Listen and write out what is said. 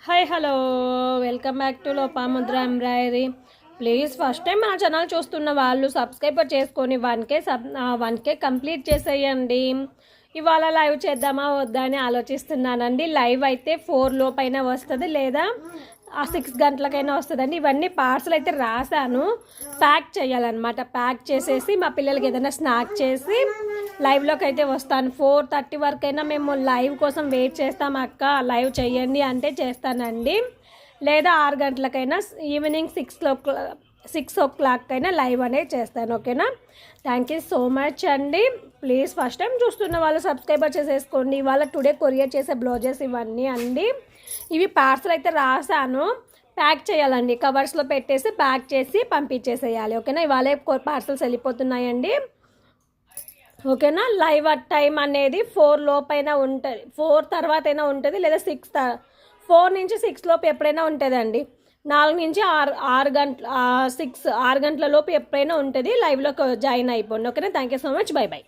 Hi hello welcome back to Lopamudra embroidery. Please first time మన channel చూస్తున్న వాళ్ళు subscriber చేసుకొని 1K కంప్లీట్ చేసేయండి. ఇవాళ లైవ్ చేద్దామా వద్దా అని ఆలోచిస్తున్నానండి. లైవ్ అయితే 4 లోపైన వస్తుంది లేదా 6 గంటలకైనా వస్తుందండి. ఇవన్నీ పార్సల్ అయితే రాశాను, ప్యాక్ చేయాలన్నమాట. ప్యాక్ చేసేసి మా పిల్లలకి ఏదైనా స్నాక్ చేసి లైవ్లోకి అయితే వస్తాను. 4:30 వరకైనా మేము లైవ్ కోసం వెయిట్ చేస్తాం. అక్క లైవ్ చేయండి అంటే చేస్తానండి, లేదా 6 గంటలకైనా ఈవినింగ్ 6 o'clock అయినా లైవ్ అనేది చేస్తాను. ఓకేనా? థ్యాంక్ యూ సో మచ్ అండి. ప్లీజ్ ఫస్ట్ టైం చూస్తున్న వాళ్ళు సబ్స్క్రైబర్ చేసేసుకోండి. ఇవాళ టుడే కొరియర్ చేసే బ్లౌజెస్ ఇవన్నీ అండి. ఇవి పార్సల్ అయితే రాశాను, ప్యాక్ చేయాలండి. కవర్స్లో పెట్టేసి ప్యాక్ చేసి పంపించేసేయాలి. ఓకేనా? ఇవాళ పార్సల్స్ వెళ్ళిపోతున్నాయండి. ఓకేనా? లైవ్ టైం అనేది 4 లోపైన ఉంటుంది, 4 తర్వాత అయినా ఉంటుంది, లేదా 4 నుంచి 6 లోపు ఎప్పుడైనా ఉంటుందండి. 4 నుంచి 6 గంటల లోపు ఎప్పుడైనా ఉంటుంది. లైవ్లో జాయిన్ అయిపోండి. ఓకేనా? Thank you so much. By by.